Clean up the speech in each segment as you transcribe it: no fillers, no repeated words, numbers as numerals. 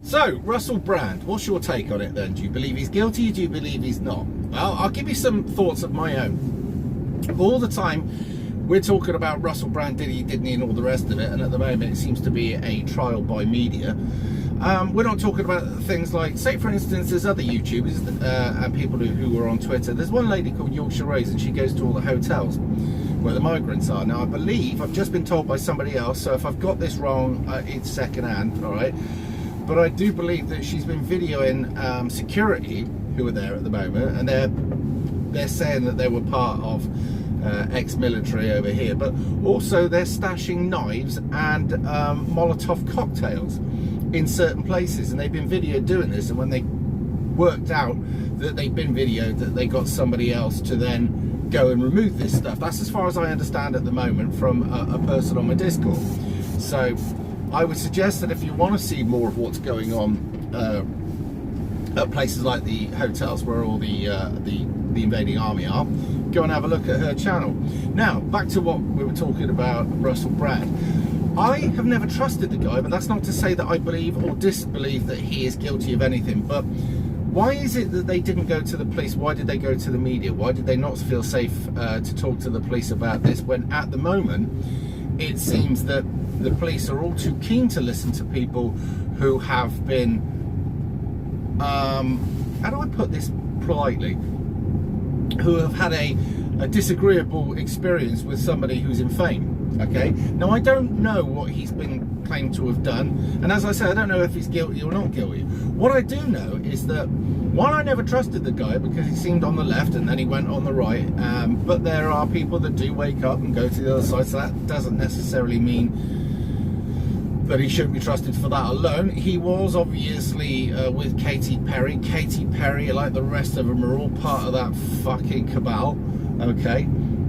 So, Russell Brand, what's your take on it then? Do you believe he's guilty? Do you believe he's not? Well, I'll give you some thoughts of my own. All the time, we're talking about Russell Brand, did he, didn't he, and all the rest of it. And at the moment, it seems to be a trial by media. We're not talking about things like, say, for instance, there's other YouTubers and people who are on Twitter. There's one lady called Yorkshire Rose, and she goes to all the hotels where the migrants are. Now, I believe, I've just been told by somebody else, so if I've got this wrong, it's secondhand, all right? But I do believe that she's been videoing security who are there at the moment, and they're saying that they were part of ex-military over here, but also they're stashing knives and Molotov cocktails in certain places, and they've been videoed doing this. And when they worked out that they've been videoed, that they got somebody else to then go and remove this stuff. That's as far as I understand at the moment from a person on my Discord. So I would suggest that if you want to see more of what's going on at places like the hotels where all the invading army are, go and have a look at her channel. Now, back to what we were talking about, Russell Brand. I have never trusted the guy, but that's not to say that I believe or disbelieve that he is guilty of anything. But why is it that they didn't go to the police? Why did they go to the media? Why did they not feel safe to talk to the police about this, when at the moment it seems that the police are all too keen to listen to people who have been, how do I put this politely, who have had a disagreeable experience with somebody who's in fame. Okay, now I don't know what he's been claimed to have done, and as I said, I don't know if he's guilty or not guilty. What I do know is that, one, I never trusted the guy because he seemed on the left and then he went on the right, but there are people that do wake up and go to the other side, so that doesn't necessarily mean that he shouldn't be trusted for that alone. He was obviously with Katy Perry. Katy Perry, like the rest of them, are all part of that fucking cabal, okay?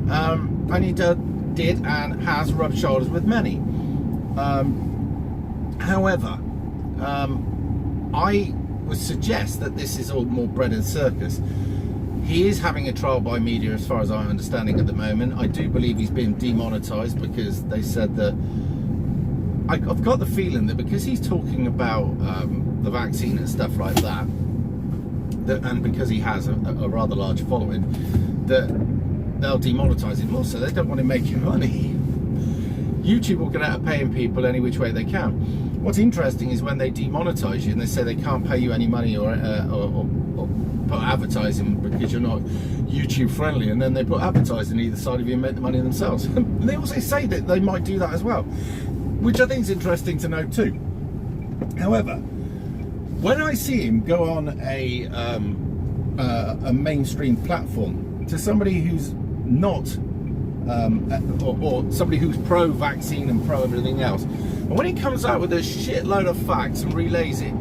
And he did and has rubbed shoulders with many. However, I would suggest that this is all more bread and circus. He is having a trial by media, as far as I'm understanding at the moment. I do believe he's been demonetized because they said that, I've got the feeling that because he's talking about the vaccine and stuff like that, and because he has a rather large following, that they'll demonetize him also. They don't want him making money. YouTube will get out of paying people any which way they can. What's interesting is when they demonetize you and they say they can't pay you any money or put advertising because you're not YouTube friendly, and then they put advertising either side of you and make the money themselves. They also say that they might do that as well, which I think is interesting to note too. However, when I see him go on a mainstream platform to somebody who's not, or somebody who's pro-vaccine and pro-everything else, and when he comes out with a shitload of facts and relays it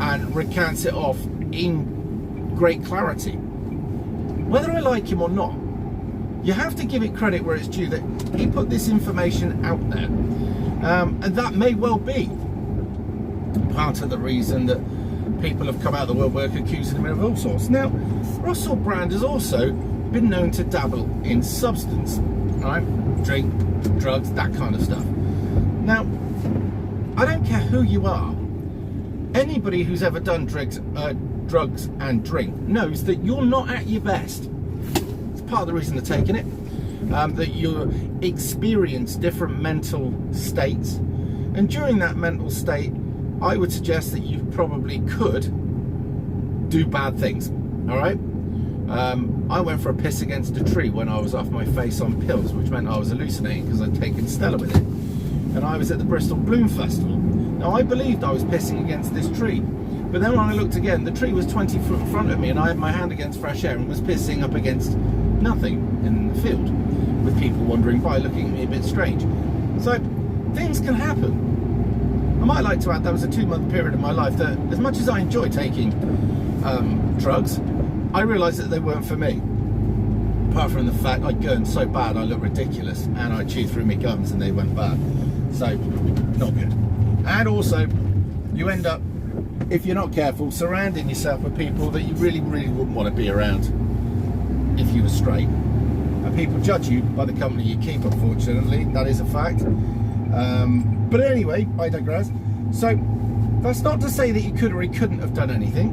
and recants it off in great clarity, whether I like him or not, you have to give it credit where it's due that he put this information out there. And that may well be part of the reason that people have come out of the woodwork accusing him of all sorts. Now, Russell Brand has also been known to dabble in substance, right? Drink, drugs, that kind of stuff. Now, I don't care who you are. Anybody who's ever done drugs and drink knows that you're not at your best. It's part of the reason they're taking it. That you experience different mental states, and during that mental state, I would suggest that you probably could do bad things. All right. I went for a piss against a tree when I was off my face on pills, which meant I was hallucinating because I'd taken Stella with it, and I was at the Bristol Bloom Festival. Now, I believed I was pissing against this tree, but then when I looked again, the tree was 20 foot in front of me, and I had my hand against fresh air and was pissing up against nothing in the field, with people wandering by looking at me a bit strange. So things can happen. I might like to add that was a 2-month period of my life that, as much as I enjoy taking drugs, I realised that they weren't for me. Apart from the fact I gurned so bad I looked ridiculous, and I chewed through my gums and they went bad. So, not good. And also, you end up, if you're not careful, surrounding yourself with people that you really, really wouldn't want to be around if you were straight. And people judge you by the company you keep, unfortunately. That is a fact. But anyway, I digress. So, That's not to say that he could or he couldn't have done anything.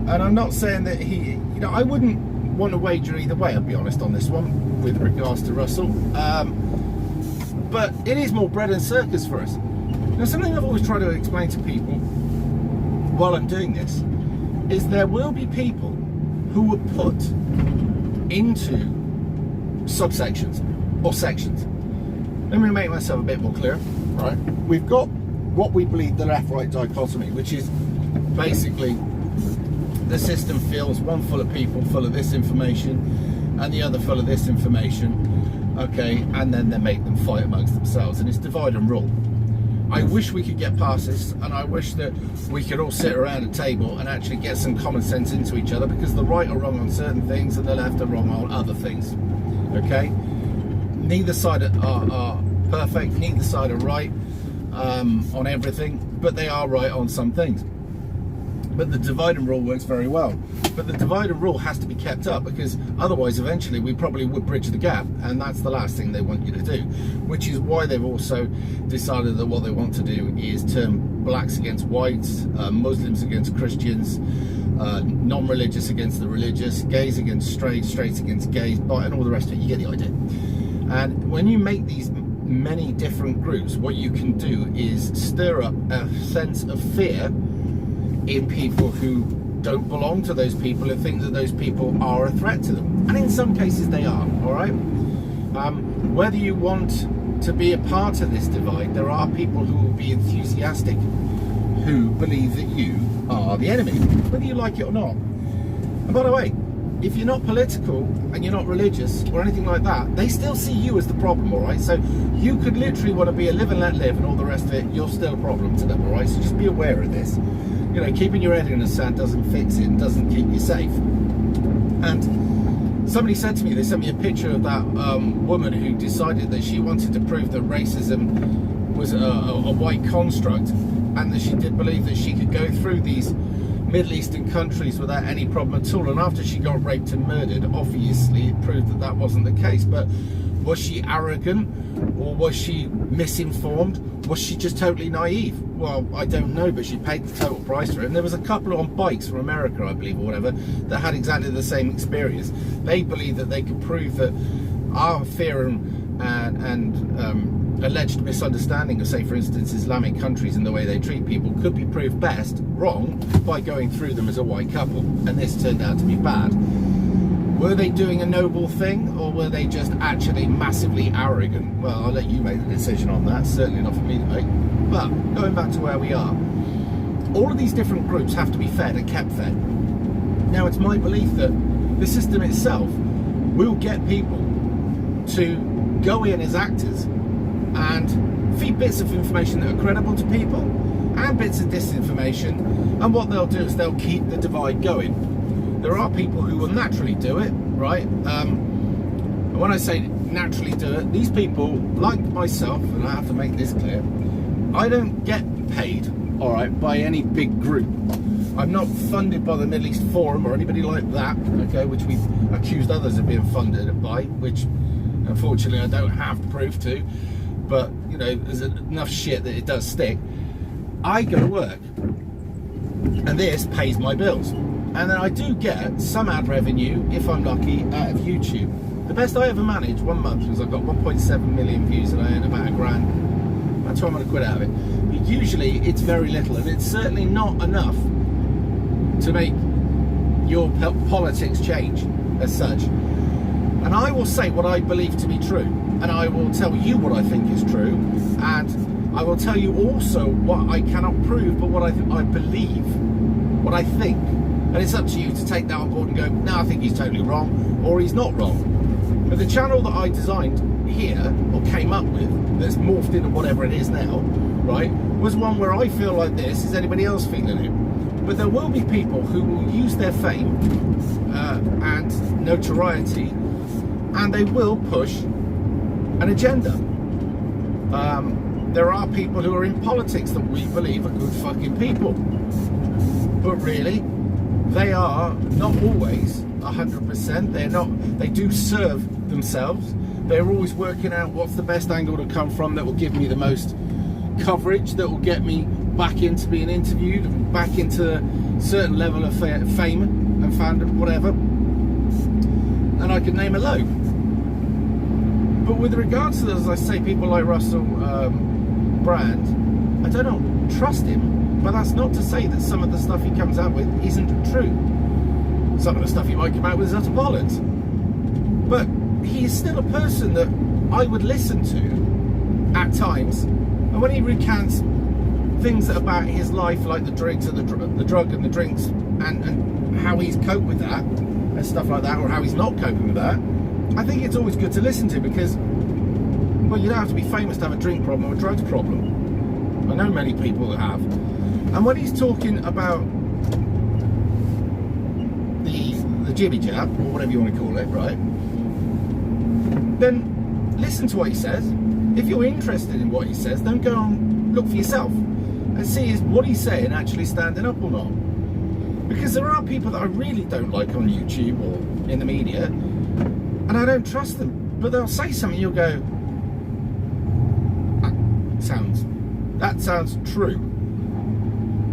And I'm not saying that he, I wouldn't want to wager either way, I'll be honest on this one, with regards to Russell. But it is more bread and circus for us. Now, something I've always tried to explain to people while I'm doing this is there will be people who were put into subsections or sections. Let me make myself a bit more clear, right? We've got what we believe the left-right dichotomy, which is basically the system feels one full of people full of this information and the other full of this information, okay, and then they make them fight amongst themselves, and it's divide and rule. I wish we could get past this, and I wish that we could all sit around a table and actually get some common sense into each other, because the right are wrong on certain things and the left are wrong on other things, okay? Neither side are perfect, neither side are right on everything, but they are right on some things. But the divide and rule works very well. But the divide and rule has to be kept up, because otherwise eventually we probably would bridge the gap, and that's the last thing they want you to do. Which is why they've also decided that what they want to do is turn blacks against whites, Muslims against Christians, non-religious against the religious, gays against straights, straights against gays, and all the rest of it. You get the idea. And when you make these many different groups, what you can do is stir up a sense of fear in people who don't belong to those people and think that those people are a threat to them. And in some cases they are, all right? Whether you want to be a part of this divide, there are people who will be enthusiastic, who believe that you are the enemy, whether you like it or not. And by the way, if you're not political and you're not religious or anything like that, they still see you as the problem, all right? So you could literally want to be a live and let live and all the rest of it, you're still a problem to them, all right? So just be aware of this. You know, keeping your head in the sand doesn't fix it and doesn't keep you safe. And somebody said to me, they sent me a picture of that woman who decided that she wanted to prove that racism was a white construct, and that she did believe that she could go through these Middle Eastern countries without any problem at all. And after she got raped and murdered, obviously it proved that that wasn't the case. But was she arrogant, or was she misinformed? Was she just totally naive? Well, I don't know, but she paid the total price for it. And there was a couple on bikes from America, I believe, or whatever, that had exactly the same experience. They believed that they could prove that our fear and alleged misunderstanding of, say, for instance, Islamic countries and the way they treat people could be proved best wrong by going through them as a white couple. And this turned out to be bad. Were they doing a noble thing, or were they just actually massively arrogant? Well, I'll let you make the decision on that. Certainly not for me to make. But going back to where we are, all of these different groups have to be fed and kept fed. Now, it's my belief that the system itself will get people to go in as actors and feed bits of information that are credible to people and bits of disinformation, and what they'll do is they'll keep the divide going. There are people who will naturally do it, right? And when I say naturally do it, these people, like myself, and I have to make this clear, I don't get paid, all right, by any big group. I'm not funded by the Middle East Forum or anybody like that, okay, which we've accused others of being funded by, which unfortunately I don't have proof to, but, you know, there's enough shit that it does stick. I go to work, and this pays my bills. And then I do get some ad revenue, if I'm lucky, out of YouTube. The best I ever managed one month was I got 1.7 million views and I earned about £1,000. That's £1,200 out of it. But usually it's very little, and it's certainly not enough to make your politics change as such. And I will say what I believe to be true, and I will tell you what I think is true, and I will tell you also what I cannot prove, but what I believe, what I think. And it's up to you to take that on board and go, no, I think he's totally wrong, or he's not wrong. But the channel that I designed here, or came up with, that's morphed into whatever it is now, right, was one where I feel like this. Is anybody else feeling it? But there will be people who will use their fame and notoriety, and they will push an agenda. There are people who are in politics that we believe are good fucking people. But really, they are not always 100%. They're not. They do serve themselves. They're always working out what's the best angle to come from that will give me the most coverage, that will get me back into being interviewed and back into a certain level of fame and fandom, whatever, and I could name a load. But with regards to, as I say, people like Russell Brand, I don't trust him, but that's not to say that some of the stuff he comes out with isn't true. Some of the stuff he might come out with is utter bollocks. But he is still a person that I would listen to at times, and when he recants things about his life, like the drinks and the drug and the drinks, and how he's coped with that and stuff like that, or how he's not coping with that, I think it's always good to listen to, because, well, you don't have to be famous to have a drink problem or a drugs problem. I know many people that have. And when he's talking about the jibby jab, or whatever you want to call it, right, then listen to what he says. If you're interested in what he says, then go and look for yourself and see is what he's saying actually standing up or not. Because there are people that I really don't like on YouTube or in the media, and I don't trust them, but they'll say something, you'll go, that sounds true.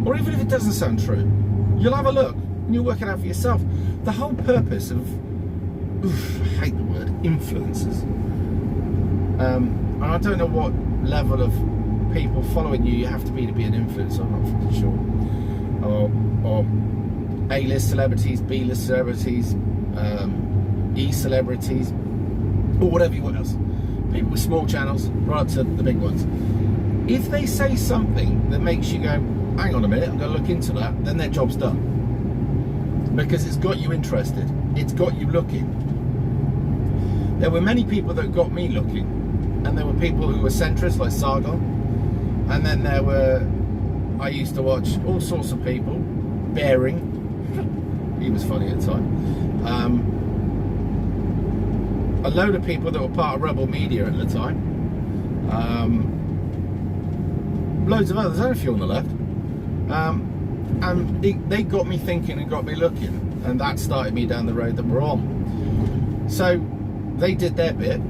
Or even if it doesn't sound true, you'll have a look and you'll work it out for yourself. The whole purpose of, I hate the word, influencers. And I don't know what level of people following you have to be an influencer, I'm not fucking sure. Or A-list celebrities, B-list celebrities, E-celebrities, or whatever you want else. People with small channels, right up to the big ones. If they say something that makes you go, hang on a minute, I'm going to look into that, then their job's done. Because it's got you interested. It's got you looking. There were many people that got me looking. And there were people who were centrists, like Sargon. And then there were, I used to watch all sorts of people. Bearing. He was funny at the time. A load of people that were part of Rebel Media at the time. Loads of others, only a few on the left. And they got me thinking and got me looking, and that started me down the road that we're on. So they did their bit,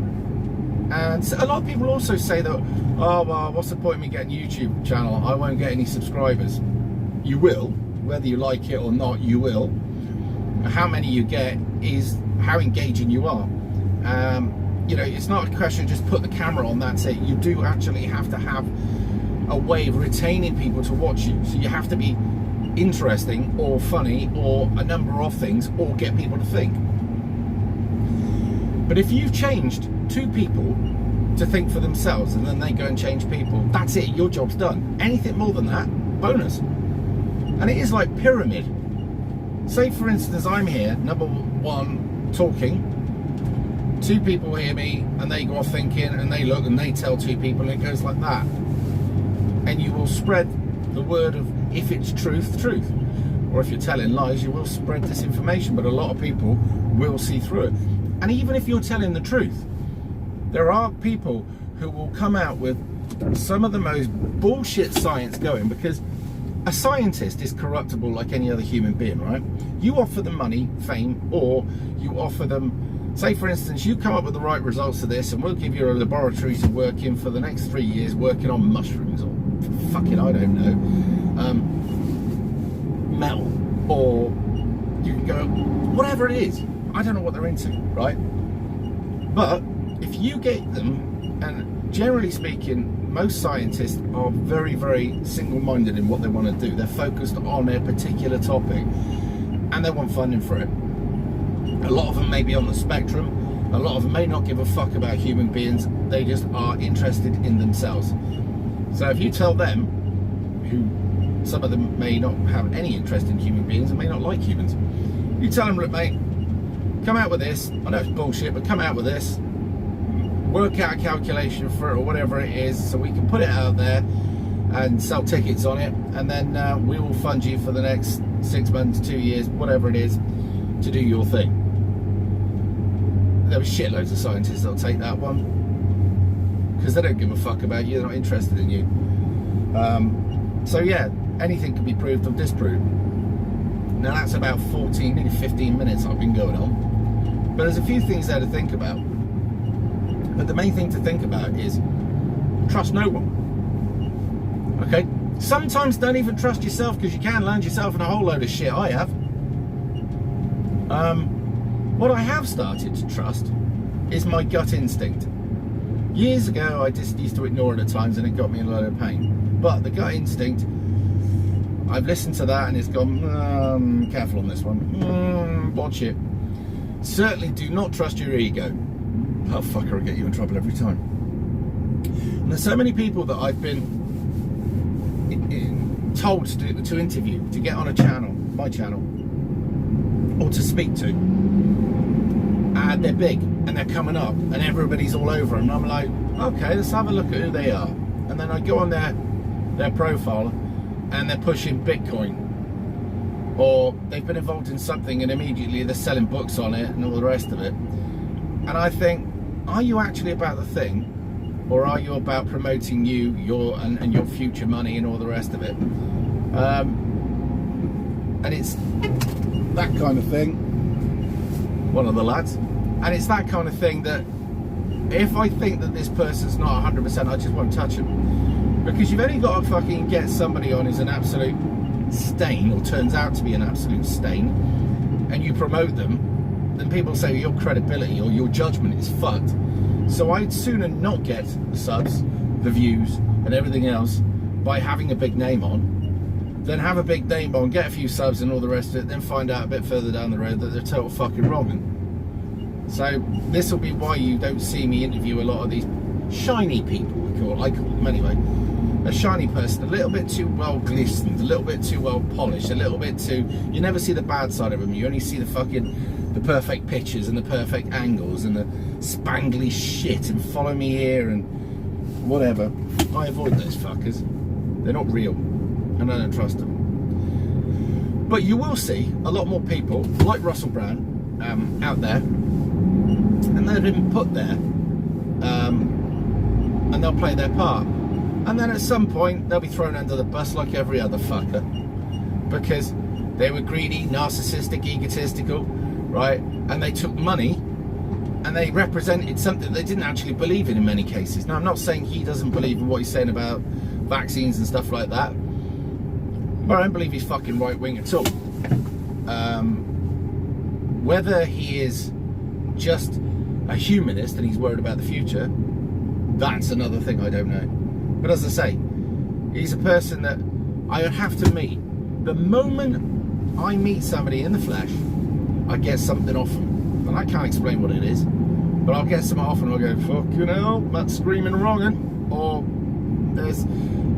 and a lot of people also say that, oh well, what's the point of me getting a YouTube channel? I won't get any subscribers. You will, whether you like it or not, you will. How many you get is how engaging you are. You know, it's not a question just put the camera on, that's it. You do actually have to have a way of retaining people to watch you. So you have to be interesting or funny or a number of things, or get people to think. But if you've changed 2 people to think for themselves and then they go and change people, that's it, your job's done. Anything more than that, bonus. And it is like pyramid. Say for instance, I'm here, number 1, talking, 2 people hear me and they go off thinking, and they look and they tell 2 people, and it goes like that. And you will spread the word of, if it's truth, or if you're telling lies, you will spread disinformation. But a lot of people will see through it. And even if you're telling the truth, there are people who will come out with some of the most bullshit science going, because a scientist is corruptible like any other human being, right? You offer them money, fame, or you offer them, say for instance, you come up with the right results to this and we'll give you a laboratory to work in for the next 3 years working on mushrooms, or fucking, I don't know, metal, or you can go, whatever it is. I don't know what they're into, right? But if you get them, and generally speaking, most scientists are very, very single-minded in what they want to do. They're focused on a particular topic, and they want funding for it. A lot of them may be on the spectrum. A lot of them may not give a fuck about human beings. They just are interested in themselves. So if you tell them, who some of them may not have any interest in human beings and may not like humans, you tell them, look mate, come out with this. I know it's bullshit, but come out with this. Work out a calculation for it or whatever it is, so we can put it out there and sell tickets on it, and then we will fund you for the next 6 months, 2 years, whatever it is, to do your thing. There were shitloads of scientists that'll take that one, because they don't give a fuck about you, they're not interested in you. So yeah, anything can be proved or disproved. Now that's about 14, nearly 15 minutes I've been going on, but there's a few things there to think about. But the main thing to think about is trust no one. Okay, Sometimes don't even trust yourself, because you can land yourself in a whole load of shit. I have. What I have started to trust is my gut instinct. Years ago, I just used to ignore it at times, and it got me in a load of pain. But the gut instinct, I've listened to that, and it's gone, careful on this one. Watch it. Certainly do not trust your ego. That fucker will get you in trouble every time. And there's so many people that I've been told to interview, to get on a channel, my channel, or to speak to. And they're big, and they're coming up, and everybody's all over them. And I'm like, okay, let's have a look at who they are. And then I go on their profile, and they're pushing Bitcoin, or they've been involved in something, and immediately they're selling books on it and all the rest of it. And I think, are you actually about the thing, or are you about promoting you, and your future money and all the rest of it? And it's that kind of thing. One of the lads. And it's that kind of thing that if I think that this person's not 100%, I just won't touch them. Because you've only got to fucking get somebody on who's an absolute stain, or turns out to be an absolute stain, and you promote them, then people say your credibility or your judgment is fucked. So I'd sooner not get the subs, the views, and everything else by having a big name on, than have a big name on, get a few subs and all the rest of it, then find out a bit further down the road that they're total fucking wrong. So this will be why you don't see me interview a lot of these shiny people, I call them anyway. A shiny person, a little bit too well glistened, a little bit too well polished, a little bit too, you never see the bad side of them, you only see the perfect pictures and the perfect angles and the spangly shit and follow me here and whatever. I avoid those fuckers. They're not real, and I don't trust them. But you will see a lot more people like Russell Brand out there, and they've been put there, and they'll play their part, and then at some point they'll be thrown under the bus like every other fucker, because they were greedy, narcissistic, egotistical, right? And they took money, and they represented something they didn't actually believe in many cases. Now, I'm not saying he doesn't believe in what he's saying about vaccines and stuff like that, but I don't believe he's fucking right-wing at all. Whether he is just a humanist and he's worried about the future, that's another thing I don't know. But as I say, he's a person that I have to meet. The moment I meet somebody in the flesh, I get something off them. And I can't explain what it is, but I'll get something off and I'll go, fucking hell, that's screaming wrong. Or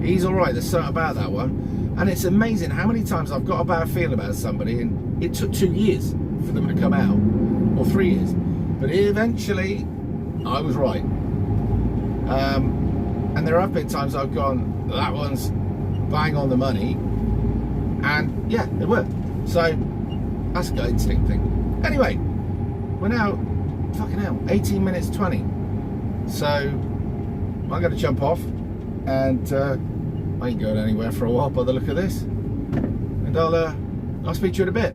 he's alright, there's something about that one. And it's amazing how many times I've got a bad feeling about somebody, and it took 2 years for them to come out, or 3 years. But eventually, I was right. And there have been times I've gone, that one's bang on the money, and yeah, it worked. So that's a gut instinct thing. Anyway, we're now, fucking hell, 18 minutes 20. So I'm going to jump off, and I ain't going anywhere for a while by the look of this. And I'll speak to you in a bit.